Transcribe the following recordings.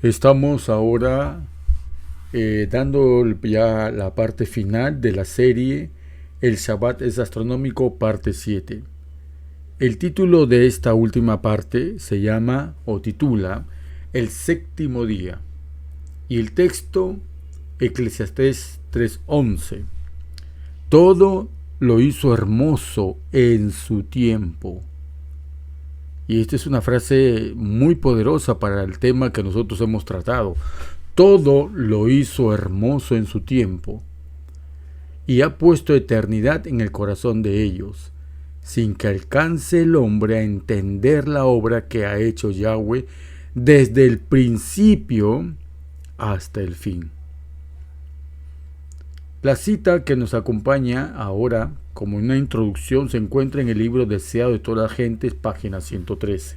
Estamos ahora dando ya la parte final de la serie El Shabbat es astronómico, parte 7. El título de esta última parte se llama o titula El séptimo día y el texto Eclesiastés 3:11. Todo lo hizo hermoso en su tiempo. Y esta es una frase muy poderosa para el tema que nosotros hemos tratado. Todo lo hizo hermoso en su tiempo y ha puesto eternidad en el corazón de ellos, sin que alcance el hombre a entender la obra que ha hecho Yahweh desde el principio hasta el fin. La cita que nos acompaña ahora como una introducción se encuentra en el libro Deseado de todas las gentes, página 113.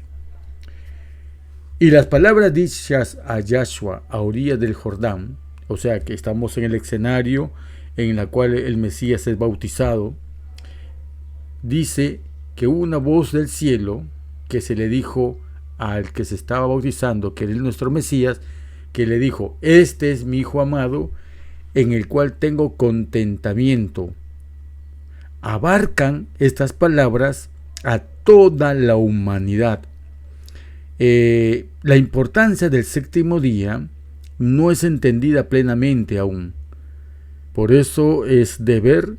Y las palabras dichas a Yahshua a orillas del Jordán, o sea que estamos en el escenario en el cual el Mesías es bautizado, dice que hubo una voz del cielo que se le dijo al que se estaba bautizando, que era nuestro Mesías, que le dijo: este es mi Hijo amado, en el cual tengo contentamiento. Abarcan estas palabras a toda la humanidad. La importancia del séptimo día no es entendida plenamente aún. Por eso es deber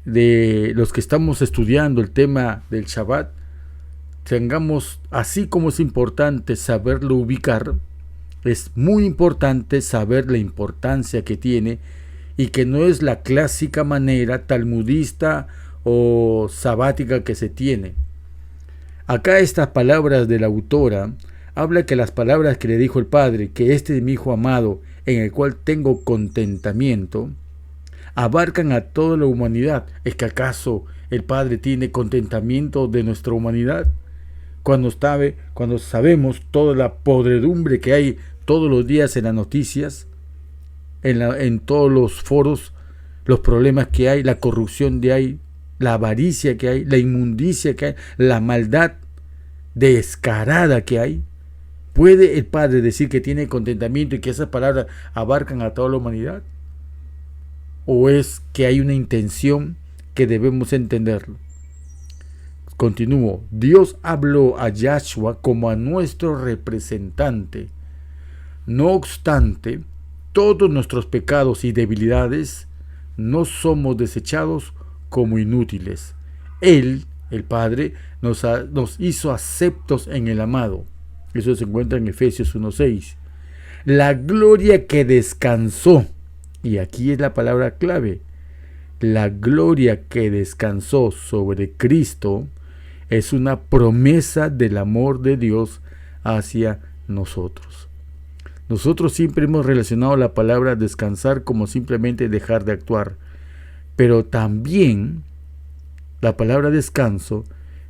de los que estamos estudiando el tema del Shabbat, tengamos, así como es importante saberlo ubicar, es muy importante saber la importancia que tiene y que no es la clásica manera talmudista o sabática que se tiene. Acá estas palabras de la autora habla que las palabras que le dijo el Padre, que este es mi Hijo amado, en el cual tengo contentamiento, abarcan a toda la humanidad. ¿Es que acaso el Padre tiene contentamiento de nuestra humanidad? Cuando sabemos toda la podredumbre que hay todos los días en las noticias, en todos los foros, los problemas que hay, la corrupción que hay, la avaricia que hay, la inmundicia que hay, la maldad descarada que hay. ¿Puede el Padre decir que tiene contentamiento y que esas palabras abarcan a toda la humanidad? ¿O es que hay una intención que debemos entenderlo? Continúo. Dios habló a Yahshua como a nuestro representante. No obstante, todos nuestros pecados y debilidades no somos desechados como inútiles. Él, el Padre, nos hizo aceptos en el amado. Eso se encuentra en Efesios 1:6. La gloria que descansó, y aquí es la palabra clave, la gloria que descansó sobre Cristo es una promesa del amor de Dios hacia nosotros. Nosotros siempre hemos relacionado la palabra descansar como simplemente dejar de actuar, pero también la palabra descanso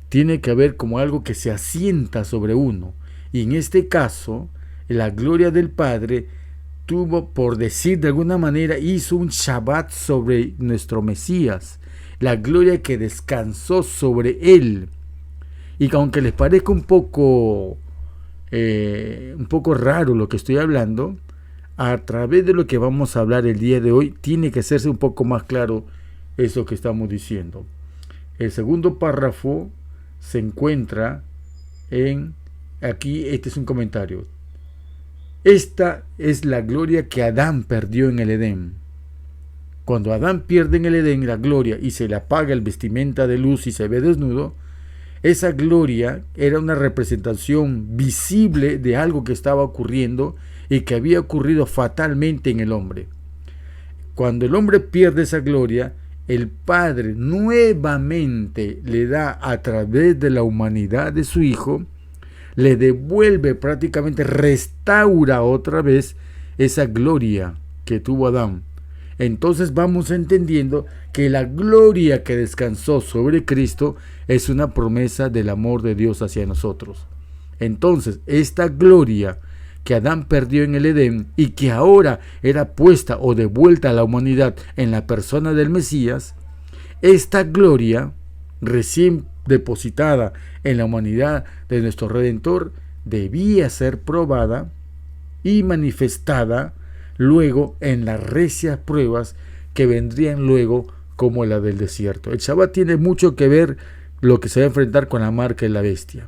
tiene que ver como algo que se asienta sobre uno, y en este caso la gloria del Padre tuvo, por decir de alguna manera, hizo un Shabbat sobre nuestro Mesías, la gloria que descansó sobre él. Y que aunque les parezca un poco raro lo que estoy hablando, a través de lo que vamos a hablar el día de hoy, tiene que hacerse un poco más claro eso que estamos diciendo. El segundo párrafo se encuentra aquí, este es un comentario. Esta es la gloria que Adán perdió en el Edén. Cuando Adán pierde en el Edén la gloria y se le apaga el vestimenta de luz y se ve desnudo, esa gloria era una representación visible de algo que estaba ocurriendo y que había ocurrido fatalmente en el hombre. Cuando el hombre pierde esa gloria, el Padre nuevamente le da, a través de la humanidad de su Hijo, le devuelve, prácticamente restaura otra vez esa gloria que tuvo Adán. Entonces vamos entendiendo que la gloria que descansó sobre Cristo es una promesa del amor de Dios hacia nosotros. Entonces, esta gloria que Adán perdió en el Edén y que ahora era puesta o devuelta a la humanidad en la persona del Mesías, esta gloria recién depositada en la humanidad de nuestro Redentor debía ser probada y manifestada luego en las recias pruebas que vendrían luego como la del desierto. El Shabbat tiene mucho que ver lo que se va a enfrentar con la marca de la bestia.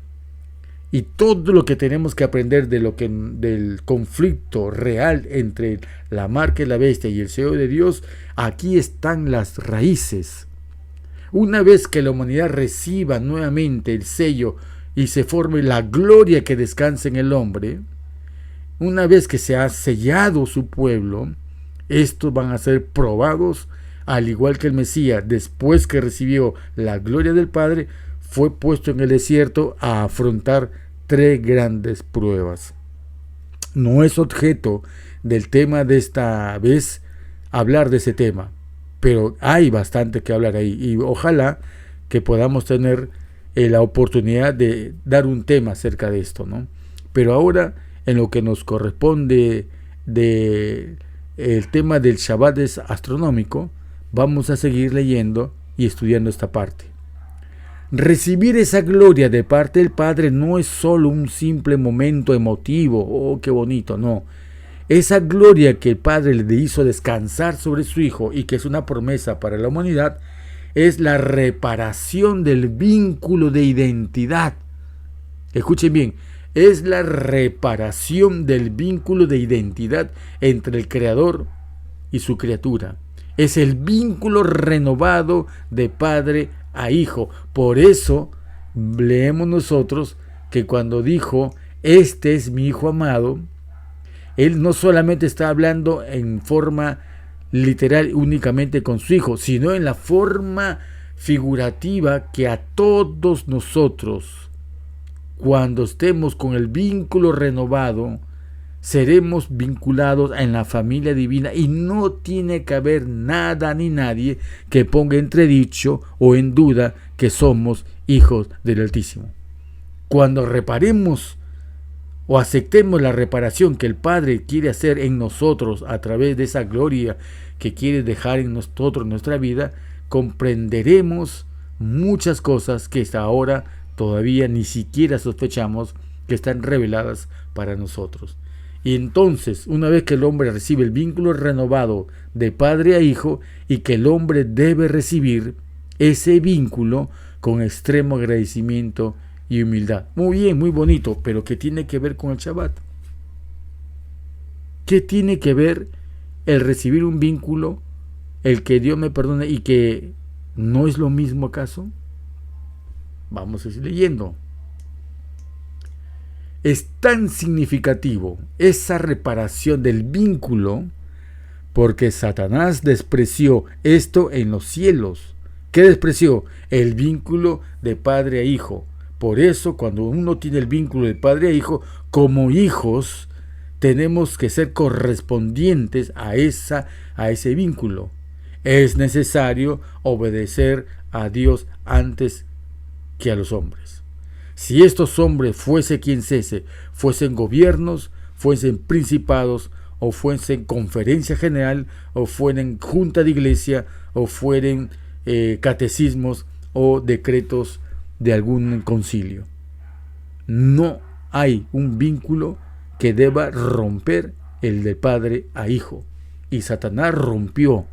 Y todo lo que tenemos que aprender del conflicto real entre la marca de la bestia y el sello de Dios, aquí están las raíces. Una vez que la humanidad reciba nuevamente el sello y se forme la gloria que descansa en el hombre, una vez que se ha sellado su pueblo, estos van a ser probados, al igual que el Mesías, después que recibió la gloria del Padre, fue puesto en el desierto a afrontar 3 grandes pruebas. No es objeto del tema de esta vez hablar de ese tema, pero hay bastante que hablar ahí, y ojalá que podamos tener la oportunidad de dar un tema acerca de esto, ¿no? Pero ahora, en lo que nos corresponde de el tema del Shabbat astronómico, vamos a seguir leyendo y estudiando esta parte. Recibir esa gloria de parte del Padre no es solo un simple momento emotivo, oh, qué bonito, no. Esa gloria que el Padre le hizo descansar sobre su Hijo y que es una promesa para la humanidad, es la reparación del vínculo de identidad. Escuchen bien, es la reparación del vínculo de identidad entre el Creador y su criatura. Es el vínculo renovado de padre a hijo. Por eso leemos nosotros que cuando dijo, este es mi Hijo amado, Él no solamente está hablando en forma literal únicamente con su Hijo, sino en la forma figurativa que a todos nosotros, cuando estemos con el vínculo renovado, seremos vinculados en la familia divina y no tiene que haber nada ni nadie que ponga entredicho o en duda que somos hijos del Altísimo. Cuando reparemos o aceptemos la reparación que el Padre quiere hacer en nosotros a través de esa gloria que quiere dejar en nosotros nuestra vida, comprenderemos muchas cosas que hasta ahora todavía ni siquiera sospechamos que están reveladas para nosotros. Y entonces, una vez que el hombre recibe el vínculo renovado de padre a hijo, y que el hombre debe recibir ese vínculo con extremo agradecimiento y humildad. Muy bien, muy bonito, pero ¿qué tiene que ver con el Shabbat? ¿Qué tiene que ver el recibir un vínculo, el que Dios me perdone y que no es lo mismo acaso? Vamos a seguir leyendo. Es tan significativo esa reparación del vínculo porque Satanás despreció esto en los cielos. ¿Qué despreció? El vínculo de padre a hijo. Por eso, cuando uno tiene el vínculo de padre a hijo, como hijos, tenemos que ser correspondientes a ese vínculo. Es necesario obedecer a Dios antes que a los hombres. Si estos hombres, fuese quien cese, fuesen gobiernos, fuesen principados, o fuesen conferencia general, o fueren junta de iglesia, o fueren catecismos o decretos de algún concilio, no hay un vínculo que deba romper el de padre a hijo. Y Satanás rompió.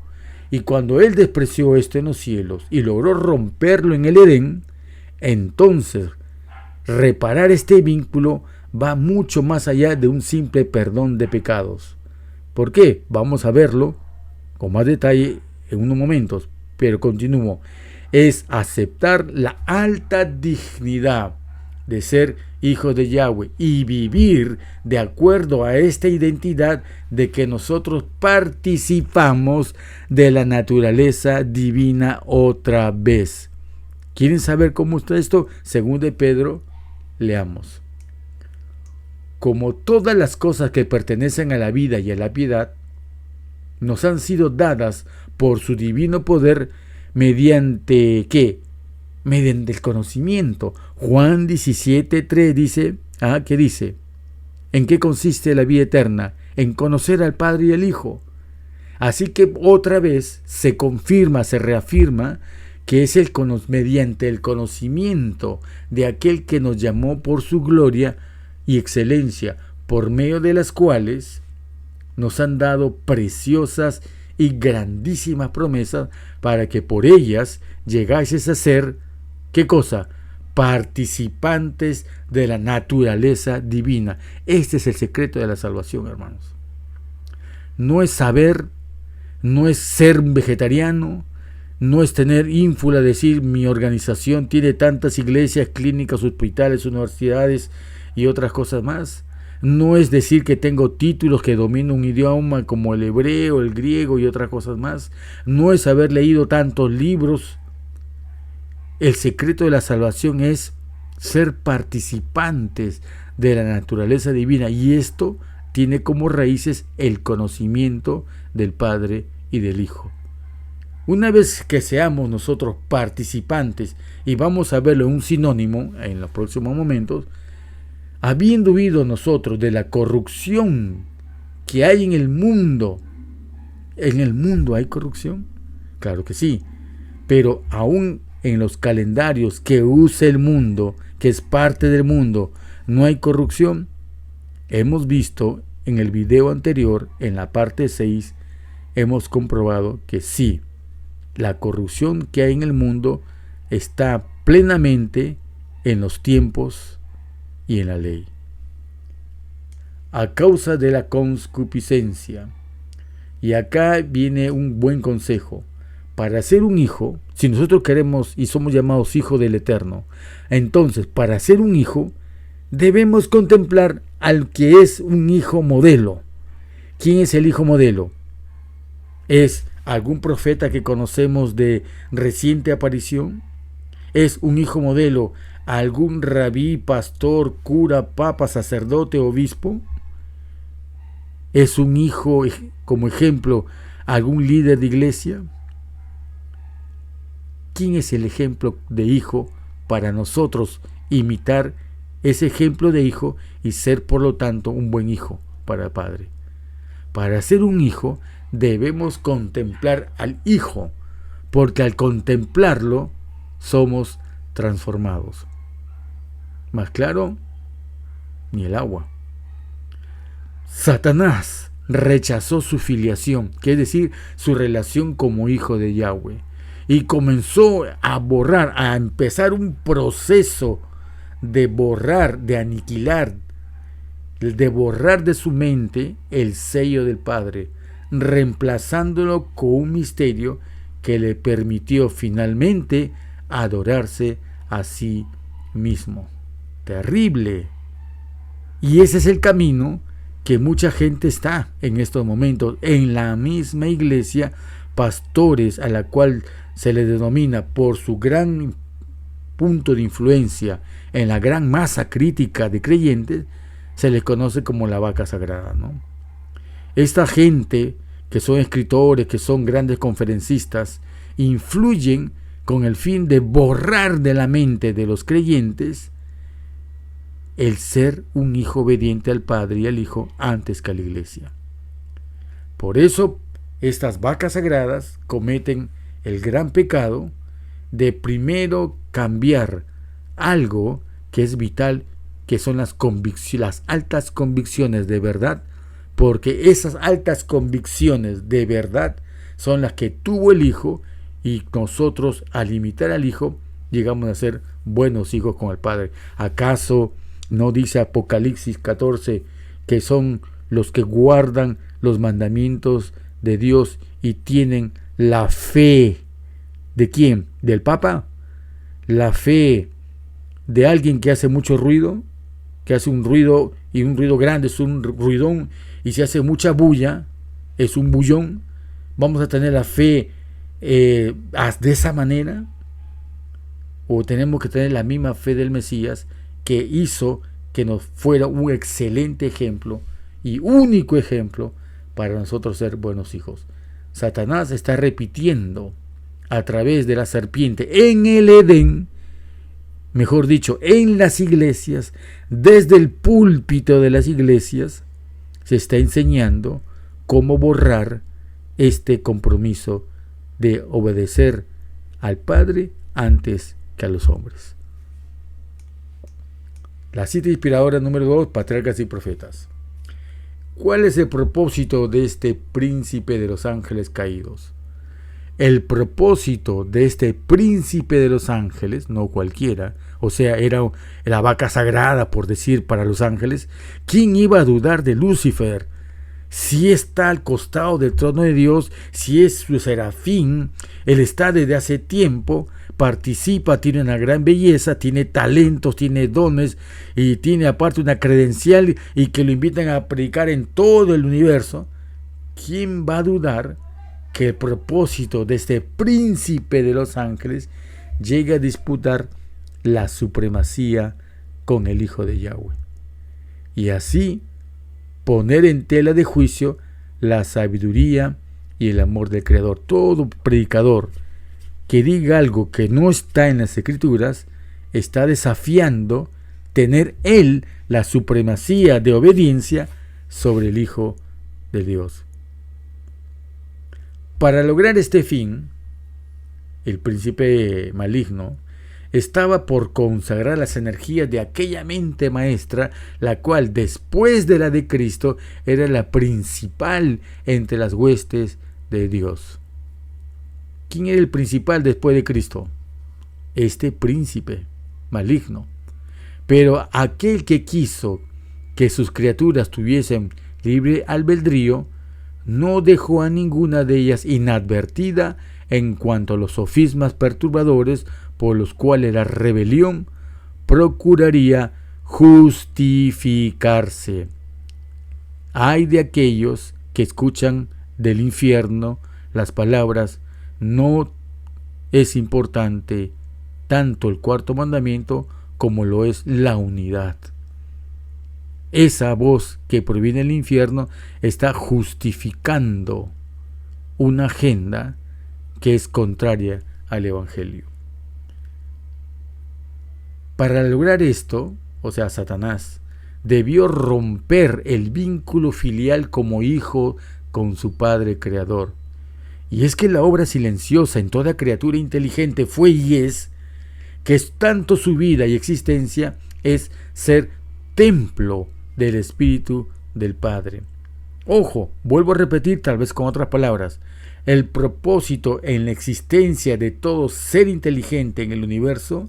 Y cuando él despreció esto en los cielos y logró romperlo en el Edén, entonces reparar este vínculo va mucho más allá de un simple perdón de pecados. ¿Por qué? Vamos a verlo con más detalle en unos momentos, pero continúo. Es aceptar la alta dignidad de ser hijos de Yahweh y vivir de acuerdo a esta identidad de que nosotros participamos de la naturaleza divina otra vez. ¿Quieren saber cómo está esto? Según de Pedro, leamos. Como todas las cosas que pertenecen a la vida y a la piedad, nos han sido dadas por su divino poder, mediante ¿qué? Mediante el conocimiento. Juan 17:3 dice, ¿qué dice? ¿En qué consiste la vida eterna? En conocer al Padre y al Hijo. Así que otra vez se confirma, se reafirma que es mediante el conocimiento de aquel que nos llamó por su gloria y excelencia, por medio de las cuales nos han dado preciosas y grandísimas promesas para que por ellas llegases a ser, ¿qué cosa? Participantes de la naturaleza divina. Este es el secreto de la salvación, hermanos. No es saber, no es ser un vegetariano, no es tener ínfula, decir mi organización tiene tantas iglesias, clínicas, hospitales, universidades y otras cosas más. No es decir que tengo títulos, que domino un idioma como el hebreo, el griego y otras cosas más. No es haber leído tantos libros. El secreto de la salvación es ser participantes de la naturaleza divina, y esto tiene como raíces el conocimiento del Padre y del Hijo. Una vez que seamos nosotros participantes, y vamos a verlo en un sinónimo en los próximos momentos, habiendo huido nosotros de la corrupción que hay en el mundo. ¿En el mundo hay corrupción? Claro que sí, pero aún en los calendarios que usa el mundo, que es parte del mundo, no hay corrupción. Hemos visto en el video anterior, en la parte 6, hemos comprobado que sí, la corrupción que hay en el mundo está plenamente en los tiempos y en la ley. A causa de la concupiscencia. Y acá viene un buen consejo. Para ser un hijo, si nosotros queremos y somos llamados hijos del Eterno, entonces para ser un hijo debemos contemplar al que es un hijo modelo. ¿Quién es el hijo modelo? ¿Es algún profeta que conocemos de reciente aparición? ¿Es un hijo modelo algún rabí, pastor, cura, papa, sacerdote, obispo? ¿Es un hijo, como ejemplo, algún líder de iglesia? ¿Quién es el ejemplo de hijo para nosotros imitar ese ejemplo de hijo y ser, por lo tanto, un buen hijo para el Padre? Para ser un hijo debemos contemplar al Hijo, porque al contemplarlo somos transformados. Más claro, ni el agua. Satanás rechazó su filiación, que es decir, su relación como hijo de Yahweh, y comenzó a borrar, a empezar un proceso de borrar, de aniquilar, de borrar de su mente el sello del Padre, reemplazándolo con un misterio que le permitió finalmente adorarse a sí mismo. Terrible. Y ese es el camino que mucha gente está en estos momentos en la misma iglesia. Pastores a la cual se le denomina por su gran punto de influencia en la gran masa crítica de creyentes, se les conoce como la vaca sagrada, ¿no? Esta gente que son escritores, que son grandes conferencistas, influyen con el fin de borrar de la mente de los creyentes el ser un hijo obediente al Padre y al Hijo antes que a la iglesia. Por eso estas vacas sagradas cometen el gran pecado de primero cambiar algo que es vital, que son las altas convicciones de verdad, porque esas altas convicciones de verdad son las que tuvo el Hijo, y nosotros al imitar al Hijo llegamos a ser buenos hijos con el Padre. ¿Acaso no dice Apocalipsis 14 que son los que guardan los mandamientos de Dios y tienen la fe? ¿De quién? ¿Del Papa? La fe de alguien que hace mucho ruido, que hace un ruido, y un ruido grande es un ruidón, y si hace mucha bulla es un bullón. ¿Vamos a tener la fe de esa manera? ¿O tenemos que tener la misma fe del Mesías, que hizo que nos fuera un excelente ejemplo y único ejemplo para nosotros ser buenos hijos? Satanás está repitiendo a través de la serpiente en el Edén, mejor dicho, en las iglesias, desde el púlpito de las iglesias, se está enseñando cómo borrar este compromiso de obedecer al Padre antes que a los hombres. La cita inspiradora número 2, Patriarcas y Profetas. ¿Cuál es el propósito de este príncipe de los ángeles caídos? El propósito de este príncipe de los ángeles, no cualquiera, o sea, era la vaca sagrada, por decir, para los ángeles. ¿Quién iba a dudar de Lucifer? Si está al costado del trono de Dios, si es su serafín, él está desde hace tiempo, participa, tiene una gran belleza, tiene talentos, tiene dones y tiene aparte una credencial y que lo invitan a predicar en todo el universo. ¿Quién va a dudar que el propósito de este príncipe de los ángeles llegue a disputar la supremacía con el Hijo de Yahweh? Y así poner en tela de juicio la sabiduría y el amor del Creador. Todo predicador que diga algo que no está en las Escrituras está desafiando tener él la supremacía de obediencia sobre el Hijo de Dios. Para lograr este fin, el príncipe maligno estaba por consagrar las energías de aquella mente maestra, la cual después de la de Cristo era la principal entre las huestes de Dios. ¿Quién era el principal después de Cristo? Este príncipe maligno. Pero aquel que quiso que sus criaturas tuviesen libre albedrío, no dejó a ninguna de ellas inadvertida en cuanto a los sofismas perturbadores por los cuales la rebelión procuraría justificarse. Ay de aquellos que escuchan del infierno las palabras: no es importante tanto el cuarto mandamiento como lo es la unidad. Esa voz que proviene del infierno está justificando una agenda que es contraria al Evangelio. Para lograr esto, o sea, Satanás debió romper el vínculo filial como hijo con su Padre Creador. Y es que la obra silenciosa en toda criatura inteligente fue y es que es tanto su vida y existencia es ser templo del Espíritu del Padre. Ojo, vuelvo a repetir tal vez con otras palabras. El propósito en la existencia de todo ser inteligente en el universo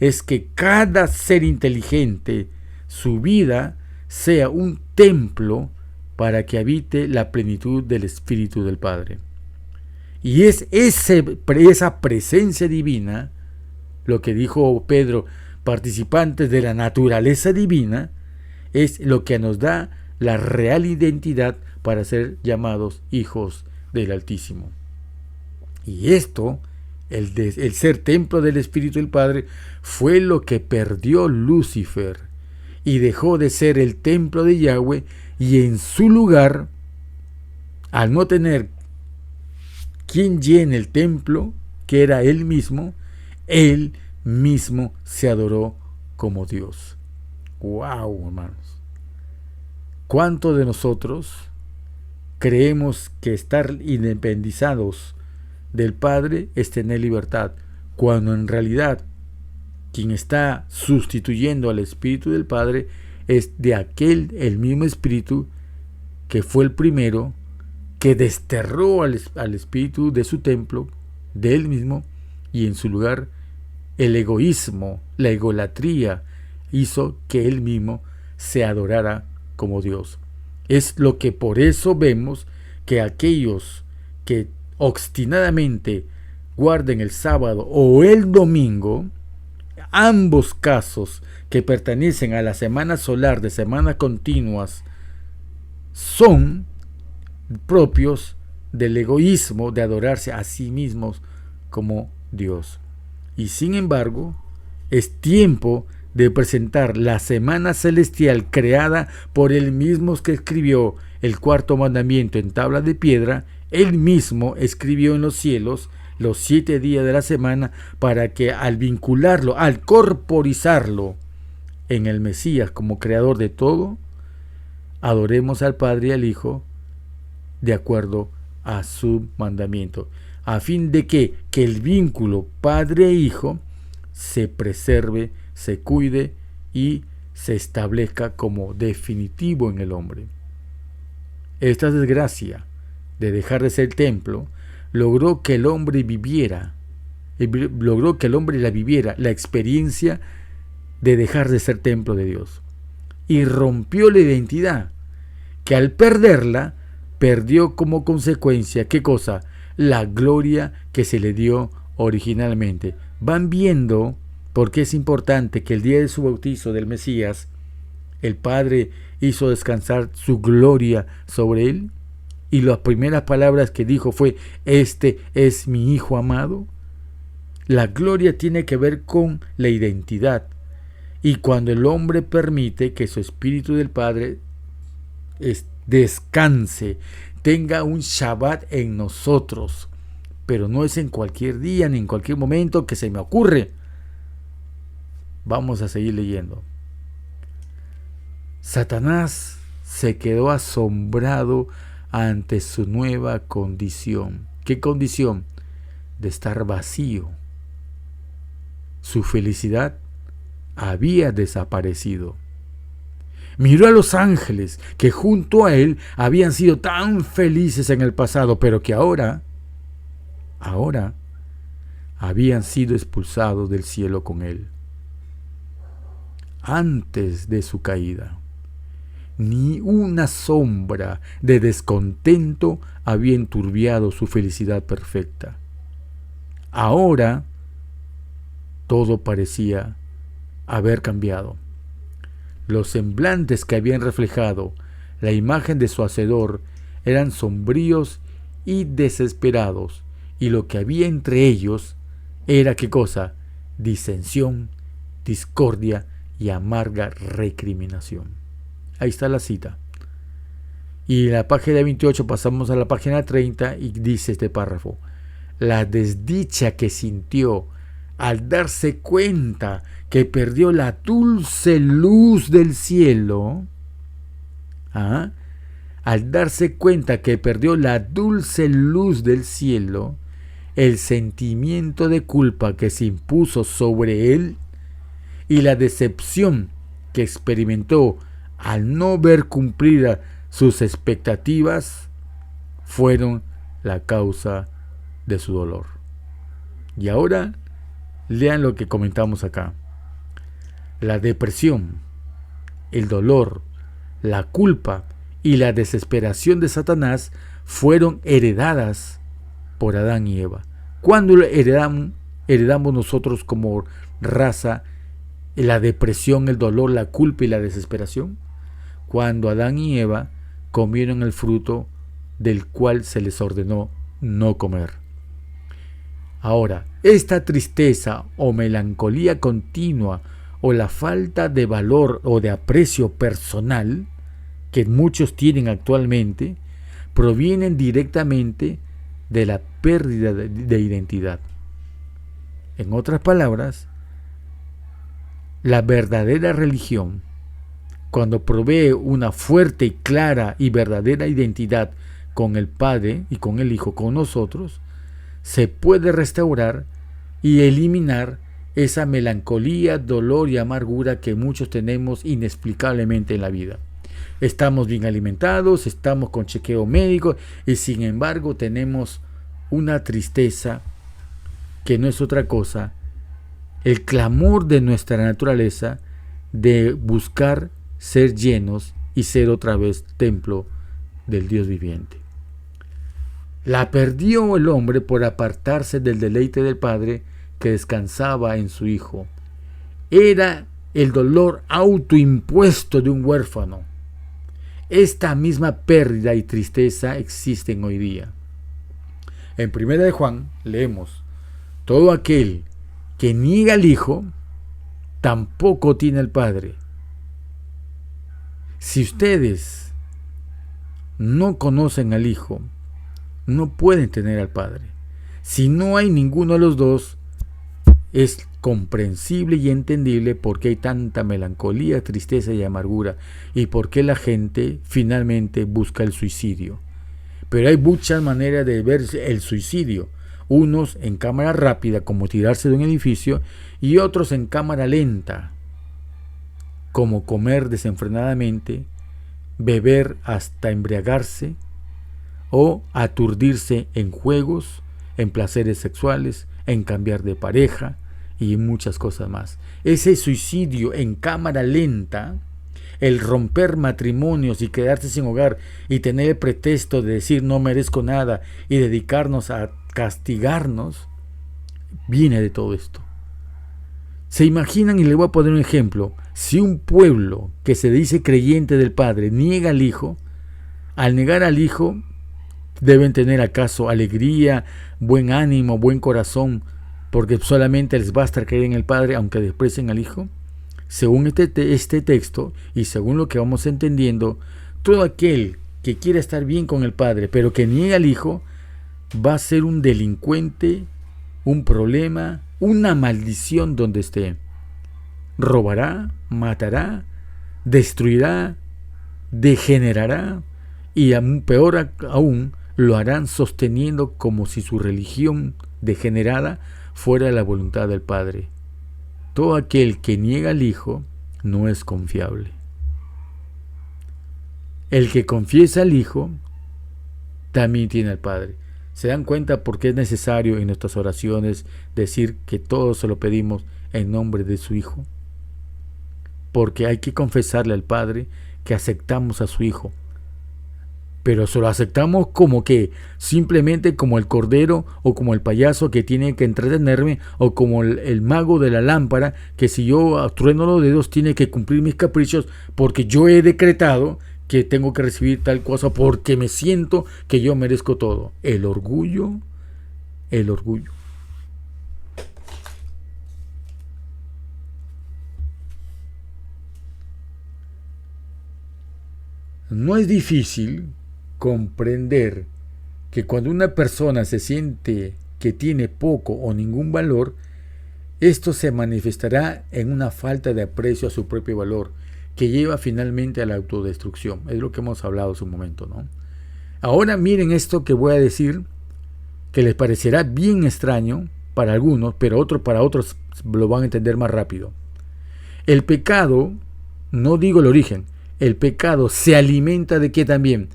es que cada ser inteligente, su vida, sea un templo para que habite la plenitud del Espíritu del Padre. Y es esa presencia divina, lo que dijo Pedro, participantes de la naturaleza divina, es lo que nos da la real identidad para ser llamados hijos del Altísimo. Y esto, el ser templo del Espíritu del Padre, fue lo que perdió Lucifer y dejó de ser el templo de Yahweh, y en su lugar, al no tener quien llene el templo, que era él mismo se adoró como Dios. ¡Wow, hermanos! ¿Cuántos de nosotros creemos que estar independizados del Padre es tener libertad, cuando en realidad quien está sustituyendo al Espíritu del Padre es el mismo Espíritu que fue el primero que desterró al Espíritu de su templo, de él mismo, y en su lugar el egoísmo, la egolatría hizo que él mismo se adorara como Dios. Es lo que por eso vemos que aquellos que obstinadamente guarden el sábado o el domingo, ambos casos que pertenecen a la semana solar de semanas continuas, son propios del egoísmo de adorarse a sí mismos como Dios. Y sin embargo, es tiempo de presentar la semana celestial creada por él mismo, que escribió el cuarto mandamiento en tabla de piedra. Él mismo escribió en los cielos los 7 días de la semana, para que al vincularlo, al corporizarlo en el Mesías como creador de todo, adoremos al Padre y al Hijo de acuerdo a su mandamiento, a fin de que el vínculo Padre e Hijo se preserve, se cuide y se establezca como definitivo en el hombre. Esta desgracia de dejar de ser templo logró que el hombre la viviera, la experiencia de dejar de ser templo de Dios. Y rompió la identidad, que al perderla, perdió como consecuencia, ¿qué cosa? La gloria que se le dio originalmente. Van viendo por qué es importante que el día de su bautizo del Mesías, el Padre hizo descansar su gloria sobre él, y las primeras palabras que dijo fue: este es mi Hijo amado. La gloria tiene que ver con la identidad, y cuando el hombre permite que su Espíritu del Padre descanse, tenga un Shabbat en nosotros, pero no es en cualquier día ni en cualquier momento que se me ocurre. Vamos a seguir leyendo. Satanás se quedó asombrado ante su nueva condición. ¿Qué condición? De estar vacío. Su felicidad había desaparecido. Miró a los ángeles que junto a él habían sido tan felices en el pasado, pero que ahora habían sido expulsados del cielo con él. Antes de su caída, ni una sombra de descontento había enturbiado su felicidad perfecta. Ahora todo parecía haber cambiado. Los semblantes que habían reflejado la imagen de su Hacedor eran sombríos y desesperados, y lo que había entre ellos era, ¿qué cosa? Disensión, discordia y amarga recriminación. Ahí está la cita. Y en la página 28 pasamos a la página 30 y dice este párrafo: la desdicha que sintió al darse cuenta que perdió la dulce luz del cielo, al darse cuenta que perdió la dulce luz del cielo, el sentimiento de culpa que se impuso sobre él y la decepción que experimentó al no ver cumplidas sus expectativas fueron la causa de su dolor. Y ahora lean lo que comentamos acá. La depresión, el dolor, la culpa y la desesperación de Satanás fueron heredadas por Adán y Eva. ¿Cuándo heredamos nosotros como raza la depresión, el dolor, la culpa y la desesperación? Cuando Adán y Eva comieron el fruto del cual se les ordenó no comer. Ahora, esta tristeza o melancolía continua o la falta de valor o de aprecio personal que muchos tienen actualmente provienen directamente de la pérdida de identidad. En otras palabras, la verdadera religión, cuando provee una fuerte y clara y verdadera identidad con el Padre y con el Hijo, con nosotros, se puede restaurar y eliminar esa melancolía, dolor y amargura que muchos tenemos inexplicablemente en la vida. Estamos bien alimentados, estamos con chequeo médico y sin embargo tenemos una tristeza que no es otra cosa, el clamor de nuestra naturaleza de buscar ser llenos y ser otra vez templo del Dios viviente. La perdió el hombre por apartarse del deleite del Padre que descansaba en su Hijo. Era el dolor autoimpuesto de un huérfano. Esta misma pérdida y tristeza existen hoy día. En 1 de Juan leemos: todo aquel que niega al Hijo tampoco tiene al Padre. Si ustedes no conocen al Hijo, no pueden tener al Padre. Si no hay ninguno de los dos, es comprensible y entendible por qué hay tanta melancolía, tristeza y amargura y por qué la gente finalmente busca el suicidio. Pero hay muchas maneras de ver el suicidio. Unos en cámara rápida, como tirarse de un edificio, y otros en cámara lenta, como comer desenfrenadamente, beber hasta embriagarse o aturdirse en juegos, en placeres sexuales, en cambiar de pareja y muchas cosas más. Ese suicidio en cámara lenta, el romper matrimonios y quedarse sin hogar y tener el pretexto de decir no merezco nada y dedicarnos a castigarnos, viene de todo esto. ¿Se imaginan? Y les voy a poner un ejemplo. Si un pueblo que se dice creyente del Padre niega al Hijo, al negar al Hijo, deben tener acaso alegría, buen ánimo, buen corazón, porque solamente les basta creer en el Padre aunque desprecien al Hijo. Según este texto y según lo que vamos entendiendo, todo aquel que quiera estar bien con el Padre pero que niega al Hijo va a ser un delincuente, un problema, una maldición donde esté. Robará, matará, destruirá, degenerará y peor aún, lo harán sosteniendo como si su religión degenerada fuera la voluntad del Padre. Todo aquel que niega al Hijo no es confiable. El que confiesa al Hijo también tiene al Padre. ¿Se dan cuenta por qué es necesario en nuestras oraciones decir que todo se lo pedimos en nombre de su Hijo? Porque hay que confesarle al Padre que aceptamos a su Hijo. Pero se lo aceptamos como que simplemente como el cordero o como el payaso que tiene que entretenerme o como el mago de la lámpara que si yo trueno los dedos tiene que cumplir mis caprichos porque yo he decretado que tengo que recibir tal cosa porque me siento que yo merezco todo. El orgullo. No es difícil comprender que cuando una persona se siente que tiene poco o ningún valor, esto se manifestará en una falta de aprecio a su propio valor, que lleva finalmente a la autodestrucción. Es lo que hemos hablado hace un momento, ¿no? Ahora miren esto que voy a decir, que les parecerá bien extraño para algunos, pero para otros lo van a entender más rápido. El pecado, no digo el origen, el pecado se alimenta de qué también.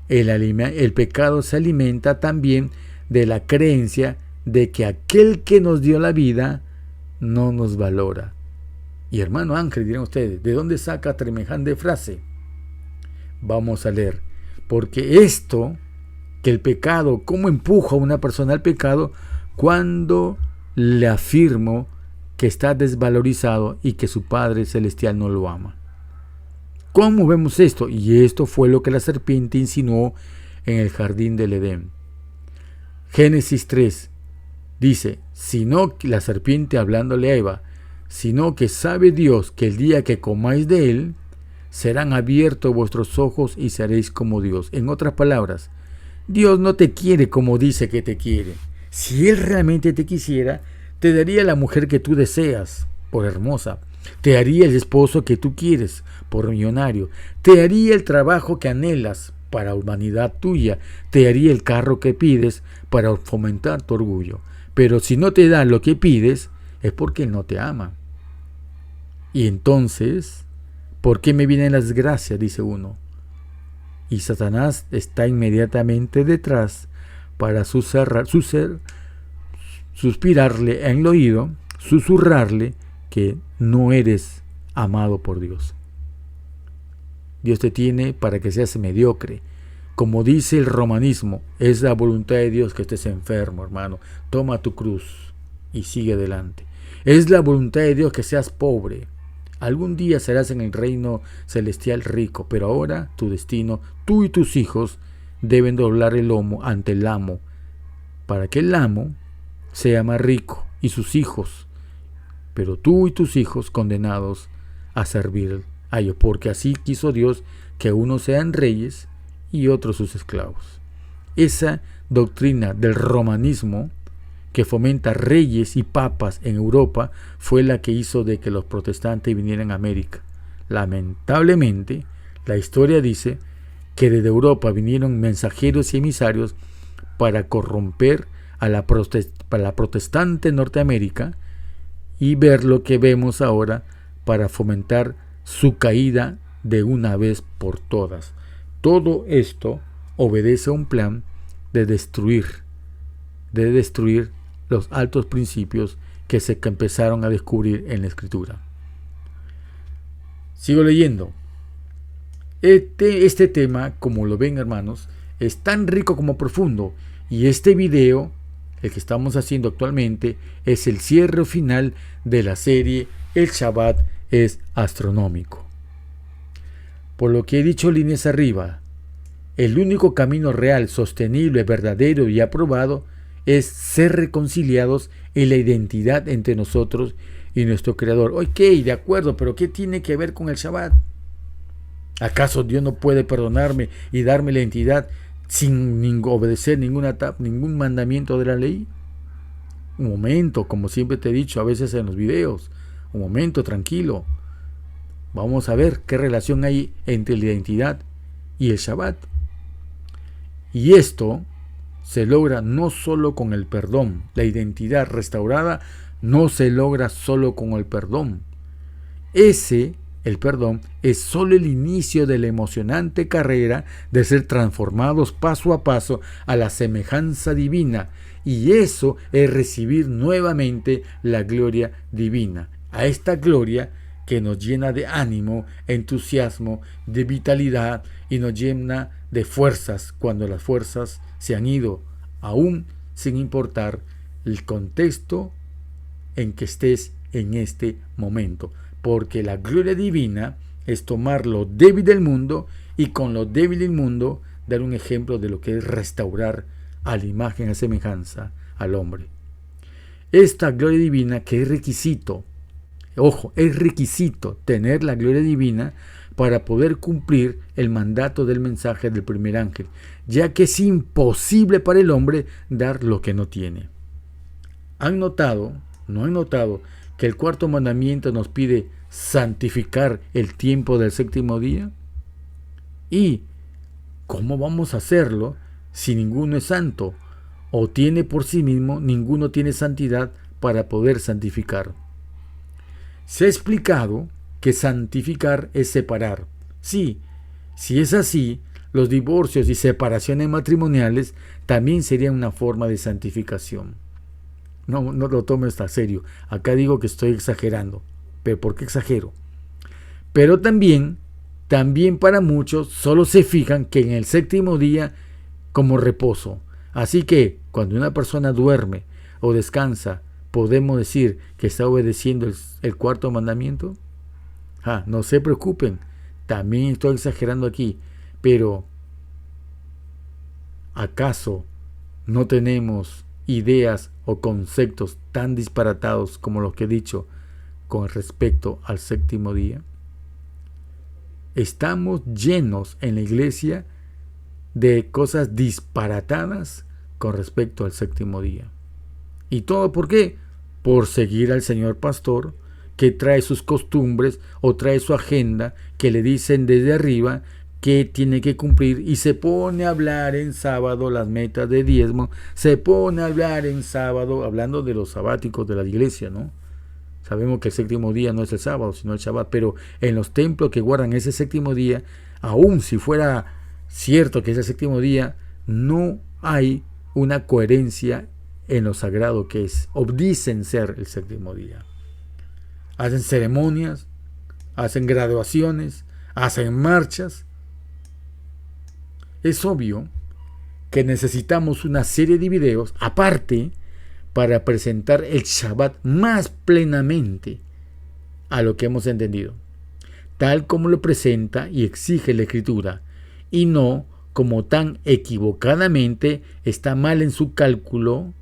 El pecado se alimenta también de la creencia de que aquel que nos dio la vida no nos valora. Y hermano Ángel, dirán ustedes, ¿de dónde saca semejante frase? Vamos a leer. Porque esto, que el pecado, ¿cómo empuja a una persona al pecado? Cuando le afirmo que está desvalorizado y que su Padre Celestial no lo ama. ¿Cómo vemos esto? Y esto fue lo que la serpiente insinuó en el jardín del Edén. Génesis 3 dice, sino la serpiente hablándole a Eva, sino que sabe Dios que el día que comáis de él, serán abiertos vuestros ojos y seréis como Dios. En otras palabras, Dios no te quiere como dice que te quiere. Si Él realmente te quisiera, te daría la mujer que tú deseas, por hermosa. Te haría el esposo que tú quieres, por millonario. Te haría el trabajo que anhelas, para humanidad tuya. Te haría el carro que pides, para fomentar tu orgullo. Pero si no te da lo que pides, es porque Él no te ama. Y entonces, ¿por qué me vienen las gracias? Dice uno. Y Satanás está inmediatamente detrás para suspirarle en el oído, susurrarle que no eres amado por Dios. Dios te tiene para que seas mediocre. Como dice el romanismo, es la voluntad de Dios que estés enfermo, hermano. Toma tu cruz y sigue adelante. Es la voluntad de Dios que seas pobre. Algún día serás en el reino celestial rico, pero ahora tu destino, tú y tus hijos deben doblar el lomo ante el amo, para que el amo sea más rico y sus hijos, pero tú y tus hijos condenados a servir a ellos, porque así quiso Dios que unos sean reyes y otros sus esclavos. Esa doctrina del romanismo que fomenta reyes y papas en Europa fue la que hizo de que los protestantes vinieran a América. Lamentablemente, la historia dice que desde Europa vinieron mensajeros y emisarios para corromper a la protestante Norteamérica y ver lo que vemos ahora para fomentar su caída de una vez por todas. Todo esto obedece a un plan de destruir los altos principios que se empezaron a descubrir en la Escritura. Sigo leyendo. Este tema, como lo ven, hermanos, es tan rico como profundo, y este video, el que estamos haciendo actualmente, es el cierre final de la serie El Shabbat es astronómico. Por lo que he dicho líneas arriba, el único camino real, sostenible, verdadero y aprobado es ser reconciliados en la identidad entre nosotros y nuestro Creador. Ok, de acuerdo, pero ¿qué tiene que ver con el Shabbat? ¿Acaso Dios no puede perdonarme y darme la identidad sin obedecer ningún mandamiento de la ley? Un momento, como siempre te he dicho a veces en los videos, un momento, tranquilo. Vamos a ver qué relación hay entre la identidad y el Shabbat. Y esto se logra no solo con el perdón. La identidad restaurada no se logra solo con el perdón. El perdón es solo el inicio de la emocionante carrera de ser transformados paso a paso a la semejanza divina, y eso es recibir nuevamente la gloria divina. A esta gloria que nos llena de ánimo, entusiasmo, de vitalidad, y nos llena de fuerzas cuando las fuerzas se han ido, aún sin importar el contexto en que estés en este momento. Porque la gloria divina es tomar lo débil del mundo y con lo débil del mundo dar un ejemplo de lo que es restaurar a la imagen, a semejanza al hombre. Esta gloria divina, que es requisito, ojo, es requisito tener la gloria divina para poder cumplir el mandato del mensaje del primer ángel, ya que es imposible para el hombre dar lo que no tiene. ¿No han notado que el cuarto mandamiento nos pide santificar el tiempo del séptimo día? ¿Y cómo vamos a hacerlo si ninguno es santo? O tiene por sí mismo, ninguno tiene santidad para poder santificar. Se ha explicado que santificar es separar. Sí, si es así, los divorcios y separaciones matrimoniales también serían una forma de santificación. No lo tomes a serio. Acá digo que estoy exagerando. ¿Pero por qué exagero? Pero también para muchos solo se fijan que en el séptimo día como reposo. Así que cuando una persona duerme o descansa, ¿podemos decir que está obedeciendo el cuarto mandamiento? No se preocupen, también estoy exagerando aquí, pero ¿acaso no tenemos ideas o conceptos tan disparatados como los que he dicho con respecto al séptimo día? Estamos llenos en la iglesia de cosas disparatadas con respecto al séptimo día. ¿Y todo por qué? Por seguir al señor pastor, que trae sus costumbres o trae su agenda, que le dicen desde arriba que tiene que cumplir, y se pone a hablar en sábado las metas de diezmo, se pone a hablar en sábado, hablando de los sabáticos de la iglesia, ¿no? Sabemos que el séptimo día no es el sábado, sino el Shabbat, pero en los templos que guardan ese séptimo día, aun si fuera cierto que es el séptimo día, no hay una coherencia en lo sagrado que es, o dicen ser el séptimo día. Hacen ceremonias, hacen graduaciones, hacen marchas. Es obvio que necesitamos una serie de videos aparte para presentar el Shabbat más plenamente a lo que hemos entendido, tal como lo presenta y exige la Escritura, y no como tan equivocadamente está mal en su cálculo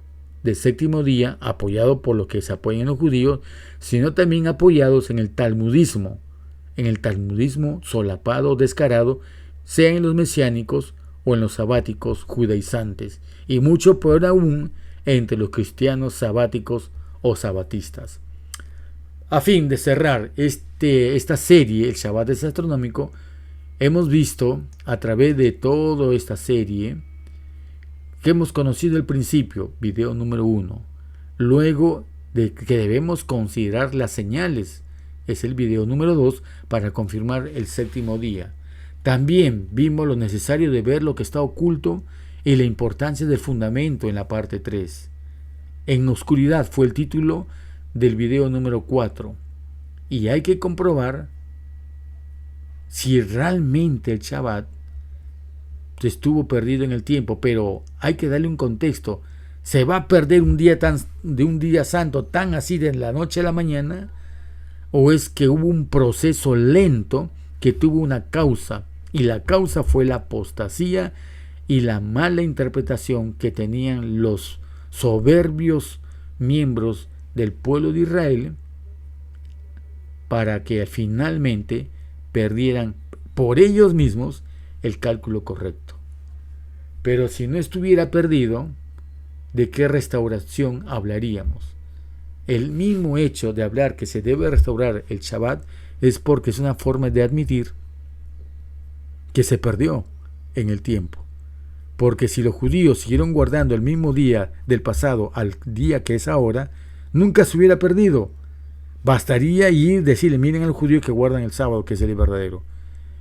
del séptimo día, apoyado por lo que se apoyan los judíos, sino también apoyados en el talmudismo solapado, descarado, sea en los mesiánicos o en los sabáticos judaizantes, y mucho peor aún entre los cristianos sabáticos o sabatistas. A fin de cerrar esta serie, el Shabbat es astronómico, hemos visto a través de toda esta serie que hemos conocido el principio, video número 1, luego de que debemos considerar las señales es el video número 2 para confirmar el séptimo día. También vimos lo necesario de ver lo que está oculto y la importancia del fundamento en la parte 3. En oscuridad fue el título del video número 4. Y hay que comprobar si realmente el Shabbat estuvo perdido en el tiempo, pero hay que darle un contexto. ¿Se va a perder un día santo tan así de la noche a la mañana? ¿O es que hubo un proceso lento que tuvo una causa? Y la causa fue la apostasía y la mala interpretación que tenían los soberbios miembros del pueblo de Israel, para que finalmente perdieran por ellos mismos el cálculo correcto. Pero si no estuviera perdido, ¿de qué restauración hablaríamos? El mismo hecho de hablar que se debe restaurar el Shabbat es porque es una forma de admitir que se perdió en el tiempo. Porque si los judíos siguieron guardando el mismo día del pasado al día que es ahora, nunca se hubiera perdido. Bastaría ir decirle, miren al judío que guardan el sábado, que es el verdadero.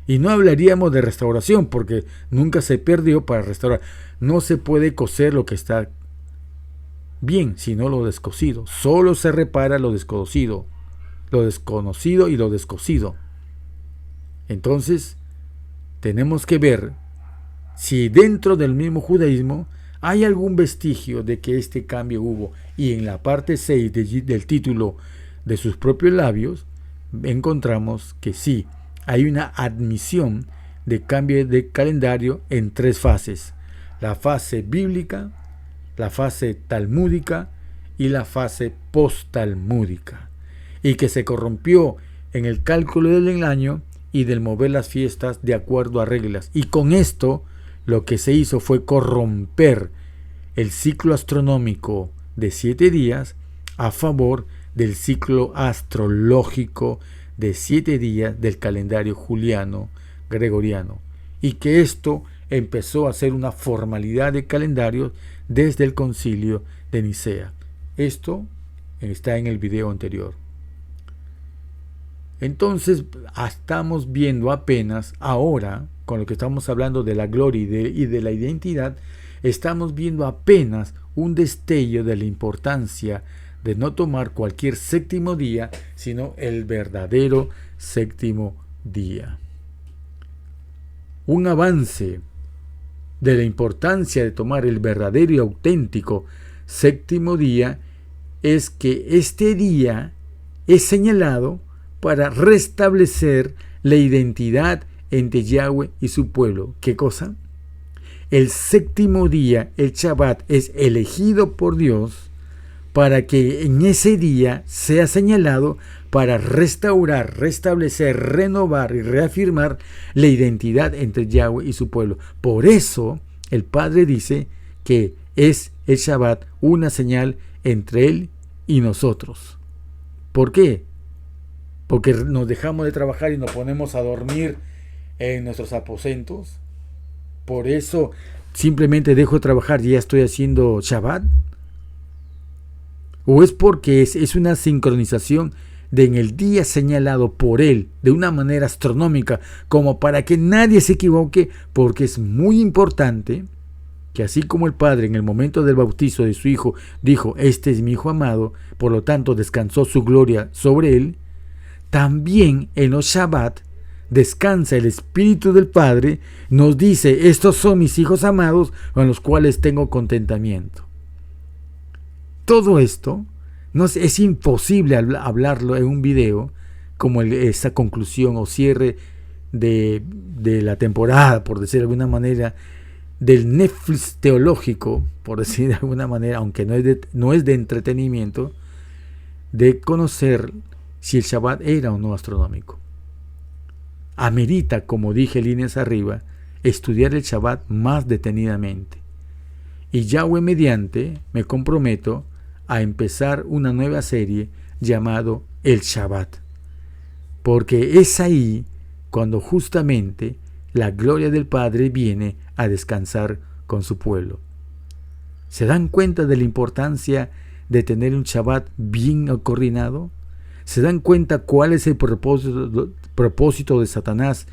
Y no hablaríamos de restauración, porque nunca se perdió para restaurar. No se puede coser lo que está bien, sino lo descosido. Solo se repara lo desconocido y lo descosido. Entonces, tenemos que ver si dentro del mismo judaísmo hay algún vestigio de que este cambio hubo. Y en la parte 6 del título de sus propios labios, encontramos que sí, hay una admisión de cambio de calendario en 3 fases: la fase bíblica, la fase talmúdica y la fase post-talmúdica, y que se corrompió en el cálculo del año y del mover las fiestas de acuerdo a reglas. Y con esto lo que se hizo fue corromper el ciclo astronómico de 7 días a favor del ciclo astrológico de 7 días del calendario juliano gregoriano, y que esto empezó a ser una formalidad de calendario desde el concilio de Nicea. Esto está en el video anterior. Entonces estamos viendo apenas ahora, con lo que estamos hablando de la gloria y de la identidad, estamos viendo apenas un destello de la importancia de no tomar cualquier séptimo día, sino el verdadero séptimo día. Un avance de la importancia de tomar el verdadero y auténtico séptimo día es que este día es señalado para restablecer la identidad entre Yahweh y su pueblo. ¿Qué cosa? El séptimo día, el Shabbat, es elegido por Dios para que en ese día sea señalado para restaurar, restablecer, renovar y reafirmar la identidad entre Yahweh y su pueblo. Por eso el Padre dice que es el Shabbat una señal entre Él y nosotros. ¿Por qué? Porque nos dejamos de trabajar y nos ponemos a dormir en nuestros aposentos. Por eso simplemente dejo de trabajar y ya estoy haciendo Shabbat. ¿O es porque es una sincronización de en el día señalado por Él de una manera astronómica, como para que nadie se equivoque? Porque es muy importante que así como el Padre en el momento del bautizo de su Hijo dijo, este es mi Hijo amado, por lo tanto descansó su gloria sobre Él, también en los Shabbat descansa el Espíritu del Padre, nos dice, estos son mis hijos amados con los cuales tengo contentamiento. Todo esto es imposible hablarlo en un video como esa conclusión o cierre de la temporada, por decir de alguna manera, del Netflix teológico, por decir de alguna manera, aunque no es de entretenimiento, de conocer si el Shabbat era o no astronómico. Amerita, como dije líneas arriba, estudiar el Shabbat más detenidamente. Y Yahweh mediante, me comprometo a empezar una nueva serie llamado El Shabbat, porque es ahí cuando justamente la gloria del Padre viene a descansar con su pueblo. ¿Se dan cuenta de la importancia de tener un Shabbat bien coordinado? ¿Se dan cuenta cuál es el propósito de Satanás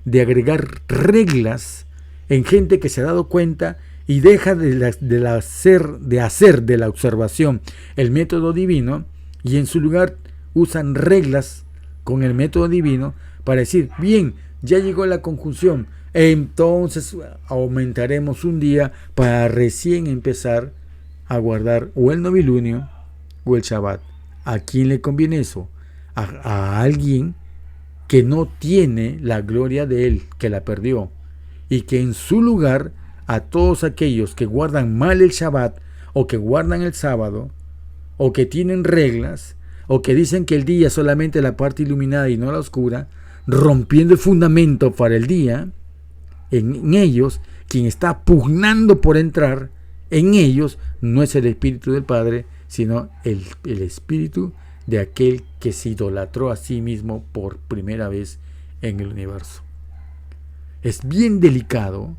de agregar reglas en gente que se ha dado cuenta y deja de hacer de la observación el método divino, y en su lugar usan reglas con el método divino para decir, bien, ya llegó la conjunción, entonces aumentaremos un día para recién empezar a guardar o el novilunio o el Shabbat? ¿A quién le conviene eso? A alguien que no tiene la gloria de él, que la perdió, y que en su lugar a todos aquellos que guardan mal el Shabbat, o que guardan el sábado, o que tienen reglas, o que dicen que el día es solamente la parte iluminada y no la oscura, rompiendo el fundamento para el día, en ellos, quien está pugnando por entrar, en ellos no es el Espíritu del Padre, sino el espíritu de aquel que se idolatró a sí mismo por primera vez en el universo. Es bien delicado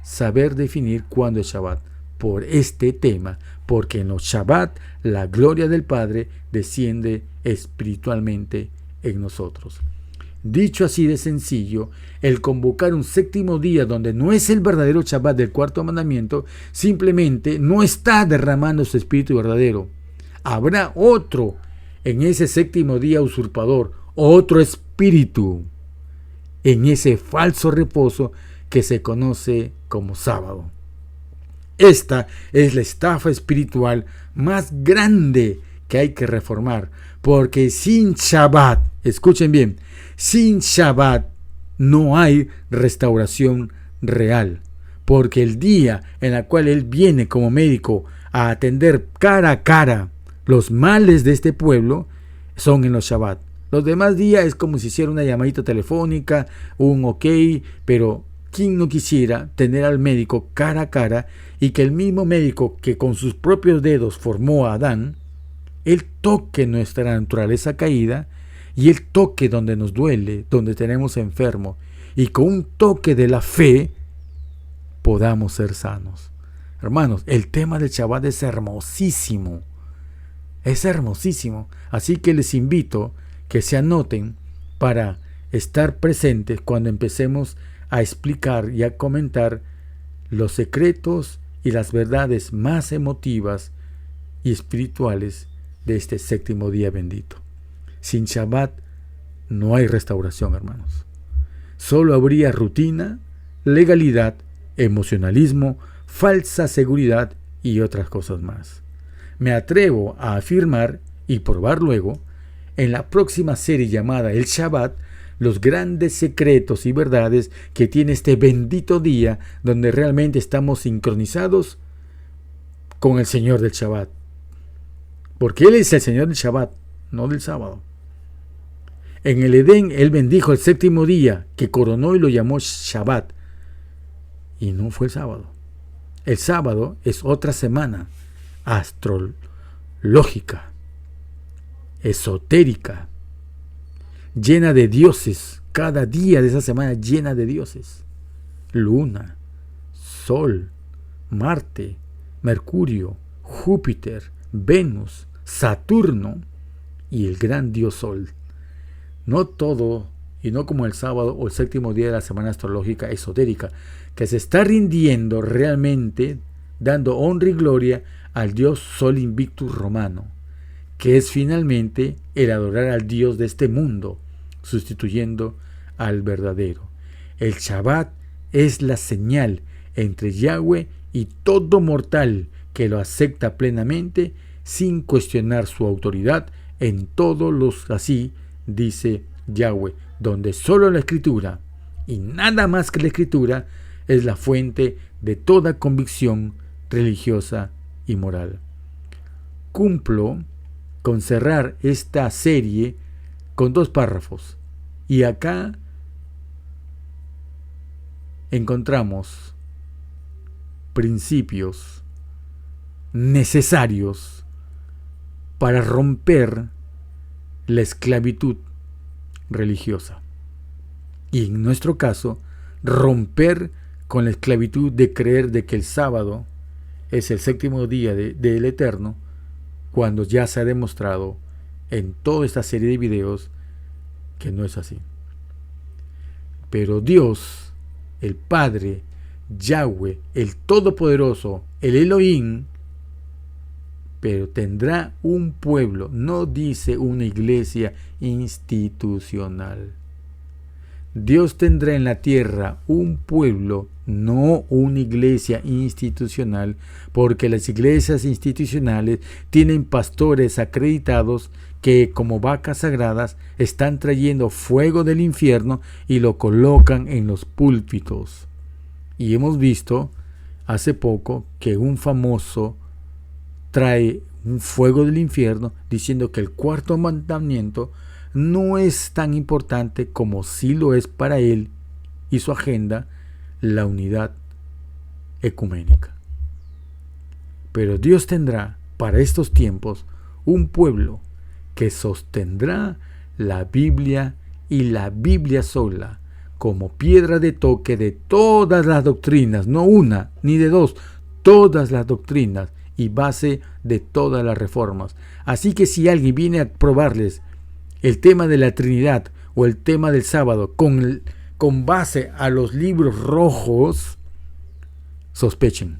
saber definir cuándo es Shabbat por este tema, porque en los Shabbat la gloria del Padre desciende espiritualmente en nosotros. Dicho así de sencillo, el convocar un séptimo día donde no es el verdadero Shabbat del cuarto mandamiento, simplemente no está derramando su espíritu verdadero. Habrá otro en ese séptimo día usurpador, otro espíritu en ese falso reposo que se conoce como sábado. Esta es la estafa espiritual más grande que hay que reformar, porque sin Shabbat, escuchen bien, sin Shabbat no hay restauración real, porque el día en el cual Él viene como médico a atender cara a cara los males de este pueblo son en los Shabbat. Los demás días es como si hiciera una llamadita telefónica, un ok, pero ¿quién no quisiera tener al médico cara a cara y que el mismo médico que con sus propios dedos formó a Adán, Él toque nuestra naturaleza caída y Él toque donde nos duele, donde tenemos enfermo, y con un toque de la fe podamos ser sanos? Hermanos, el tema del Shabbat es hermosísimo. Es hermosísimo. Así que les invito que se anoten para estar presentes cuando empecemos a explicar y a comentar los secretos y las verdades más emotivas y espirituales de este séptimo día bendito. Sin Shabbat no hay restauración, hermanos. Solo habría rutina, legalidad, emocionalismo, falsa seguridad y otras cosas más. Me atrevo a afirmar y probar luego, en la próxima serie llamada El Shabbat, los grandes secretos y verdades que tiene este bendito día donde realmente estamos sincronizados con el Señor del Shabbat. Porque Él es el Señor del Shabbat, no del sábado. En el Edén Él bendijo el séptimo día, que coronó y lo llamó Shabbat. Y no fue el sábado. El sábado es otra semana astrológica, esotérica, llena de dioses. Cada día de esa semana llena de dioses. Luna, Sol, Marte, Mercurio, Júpiter, Venus, Saturno y el gran dios Sol. No todo, y no como el sábado o el séptimo día de la semana astrológica esotérica, que se está rindiendo realmente, dando honra y gloria al dios Sol Invictus romano, que es finalmente el adorar al Dios de este mundo, sustituyendo al verdadero. El Shabbat es la señal entre Yahweh y todo mortal que lo acepta plenamente sin cuestionar su autoridad en todos los así, dice Yahweh, donde solo la Escritura y nada más que la Escritura es la fuente de toda convicción religiosa y moral. Cumplo con cerrar esta serie con 2 párrafos, y acá encontramos principios necesarios para romper la esclavitud religiosa, y en nuestro caso romper con la esclavitud de creer de que el sábado es el séptimo día del Eterno, cuando ya se ha demostrado en toda esta serie de videos que no es así. Pero Dios, el Padre, Yahweh, el Todopoderoso, el Elohim, pero tendrá un pueblo, no dice una iglesia institucional. Dios tendrá en la tierra un pueblo, no una iglesia institucional, porque las iglesias institucionales tienen pastores acreditados que, como vacas sagradas, están trayendo fuego del infierno y lo colocan en los púlpitos. Y hemos visto hace poco que un famoso trae un fuego del infierno diciendo que el cuarto mandamiento no es tan importante como sí lo es para él y su agenda, la unidad ecuménica. Pero Dios tendrá para estos tiempos un pueblo que sostendrá la Biblia y la Biblia sola como piedra de toque de todas las doctrinas, no una ni de dos, todas las doctrinas y base de todas las reformas. Así que si alguien viene a probarles el tema de la Trinidad o el tema del sábado con base a los libros rojos, sospechen.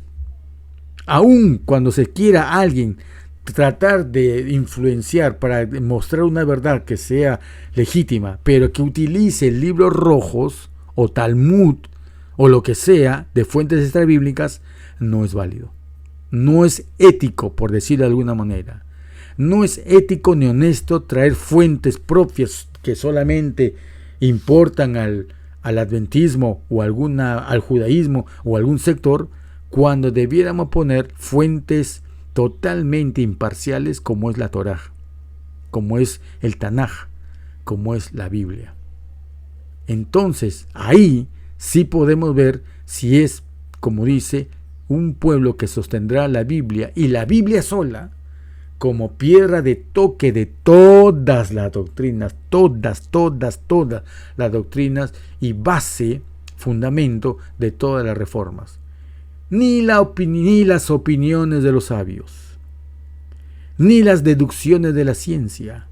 Aun cuando se quiera alguien tratar de influenciar para mostrar una verdad que sea legítima, pero que utilice libros rojos o Talmud o lo que sea de fuentes extrabíblicas, no es válido. No es ético, por decirlo de alguna manera. No es ético ni honesto traer fuentes propias que solamente importan al adventismo o al judaísmo o algún sector, cuando debiéramos poner fuentes totalmente imparciales como es la Torá, como es el Tanaj, como es la Biblia. Entonces, ahí sí podemos ver si es, como dice, un pueblo que sostendrá la Biblia y la Biblia sola como piedra de toque de todas las doctrinas, todas las doctrinas y base, fundamento de todas las reformas. Ni las opiniones de los sabios, ni las deducciones de la ciencia,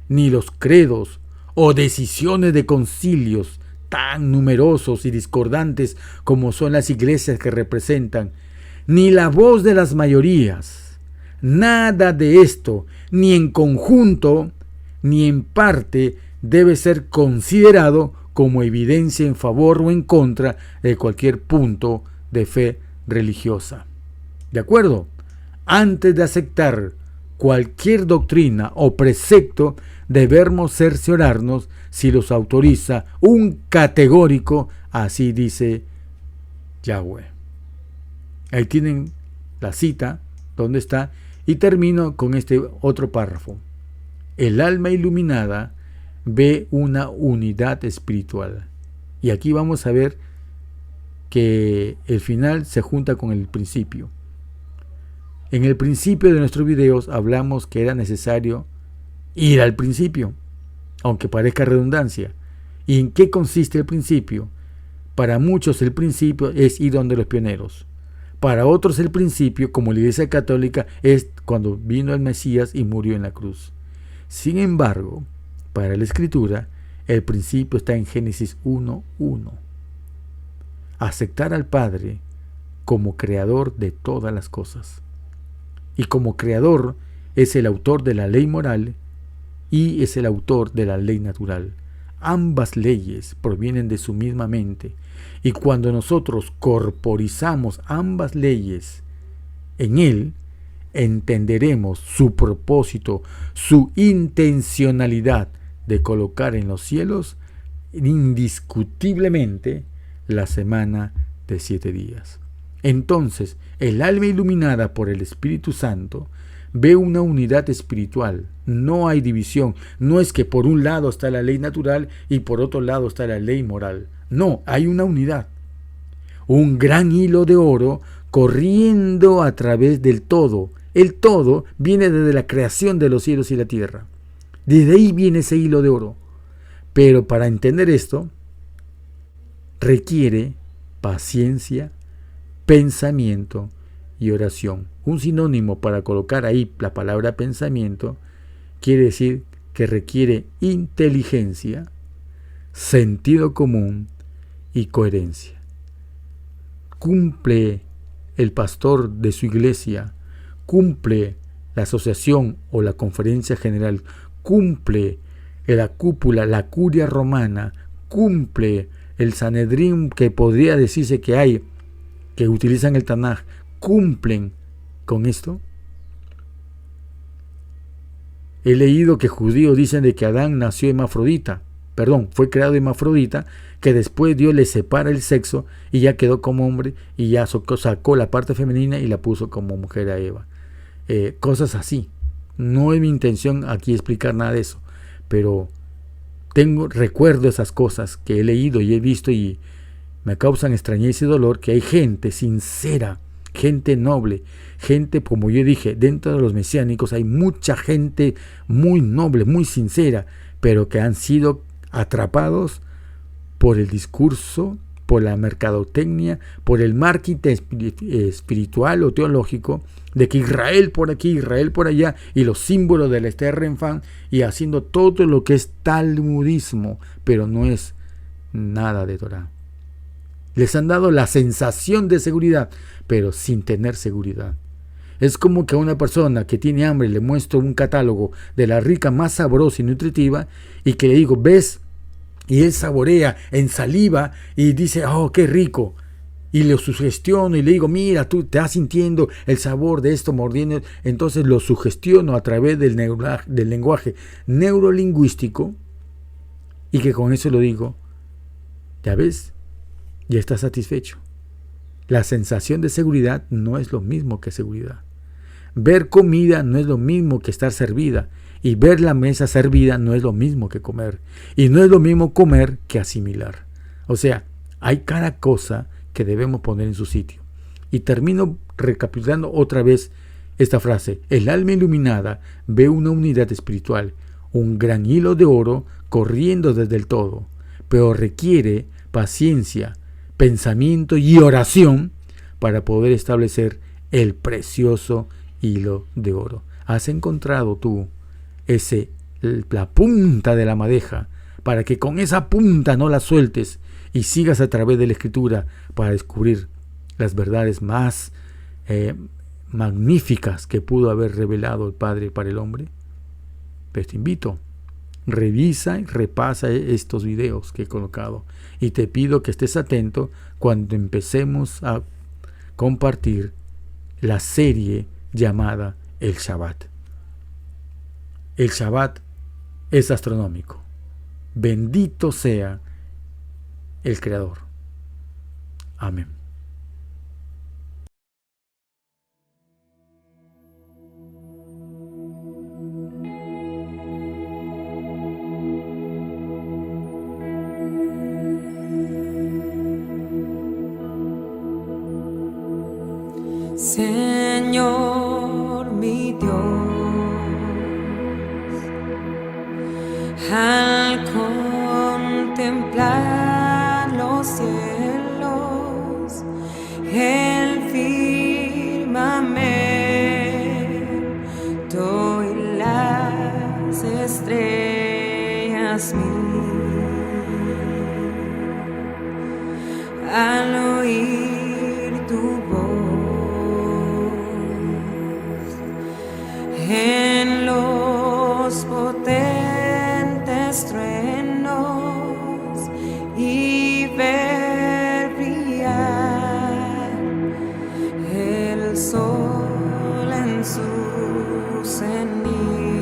ni los credos o decisiones de concilios tan numerosos y discordantes como son las iglesias que representan, ni la voz de las mayorías, nada de esto, ni en conjunto, ni en parte, debe ser considerado como evidencia en favor o en contra de cualquier punto de fe religiosa. ¿De acuerdo? Antes de aceptar cualquier doctrina o precepto, debemos cerciorarnos si los autoriza un categórico, así dice Yahweh. Ahí tienen la cita, donde está, y termino con este otro párrafo. El alma iluminada ve una unidad espiritual. Y aquí vamos a ver que el final se junta con el principio. En el principio de nuestros videos hablamos que era necesario ir al principio, aunque parezca redundancia. ¿Y en qué consiste el principio? Para muchos el principio es ir donde los pioneros. Para otros el principio, como la Iglesia Católica, es cuando vino el Mesías y murió en la cruz. Sin embargo, para la Escritura, el principio está en Génesis 1:1. Aceptar al Padre como creador de todas las cosas. Y como creador es el autor de la ley moral y es el autor de la ley natural. Ambas leyes provienen de su misma mente. Y cuando nosotros corporizamos ambas leyes en Él, entenderemos su propósito, su intencionalidad de colocar en los cielos indiscutiblemente la semana de 7 días. Entonces, el alma iluminada por el Espíritu Santo ve una unidad espiritual. No hay división. No es que por un lado está la ley natural y por otro lado está la ley moral. No, hay una unidad. Un gran hilo de oro corriendo a través del todo. El todo viene desde la creación de los cielos y la tierra. Desde ahí viene ese hilo de oro. Pero para entender esto, requiere paciencia, pensamiento y oración. Un sinónimo para colocar ahí la palabra pensamiento quiere decir que requiere inteligencia, sentido común y coherencia. Cumple el pastor de su iglesia, cumple la asociación o la conferencia general, cumple la cúpula, la curia romana, cumple el Sanedrín que podría decirse que hay, que utilizan el Tanaj, cumplen con esto. He leído que judíos dicen de que Adán nació hermafrodita, fue creado hermafrodita, que después Dios le separa el sexo y ya quedó como hombre y ya sacó la parte femenina y la puso como mujer a Eva. Cosas así. No es mi intención aquí explicar nada de eso, pero recuerdo esas cosas que he leído y he visto y me causan extrañeza y dolor, que hay gente sincera, gente noble, gente, como yo dije, dentro de los mesiánicos hay mucha gente muy noble, muy sincera, pero que han sido atrapados por el discurso, por la mercadotecnia, por el marketing espiritual o teológico, de que Israel por aquí, Israel por allá, y los símbolos del Esther Renfán, y haciendo todo lo que es talmudismo, pero no es nada de Torah. Les han dado la sensación de seguridad, pero sin tener seguridad. Es como que a una persona que tiene hambre le muestro un catálogo de la rica más sabrosa y nutritiva y que le digo, ¿ves? Y él saborea en saliva y dice, oh, qué rico. Y lo sugestiono y le digo, mira, tú te estás sintiendo el sabor de esto mordiendo. Entonces lo sugestiono a través del lenguaje neurolingüístico y que con eso lo digo, ya ves, ya estás satisfecho. La sensación de seguridad no es lo mismo que seguridad. Ver comida no es lo mismo que estar servida. Y ver la mesa servida no es lo mismo que comer. Y no es lo mismo comer que asimilar. O sea, hay cada cosa que debemos poner en su sitio. Y termino recapitulando otra vez esta frase. El alma iluminada ve una unidad espiritual, un gran hilo de oro corriendo desde el todo, pero requiere paciencia, pensamiento y oración para poder establecer el precioso hilo de oro. ¿Has encontrado tú la punta de la madeja para que con esa punta no la sueltes y sigas a través de la escritura para descubrir las verdades más magníficas que pudo haber revelado el Padre para el hombre? Pues te invito, revisa y repasa estos videos que he colocado y te pido que estés atento cuando empecemos a compartir la serie llamada El Shabbat. El Shabbat es astronómico. Bendito sea el Creador. Amén. Señor mi Dios, al contemplar los cielos, el firmamento y las estrellas al oír tu voz en los potentes truenos y ver brillar el sol en su cenit.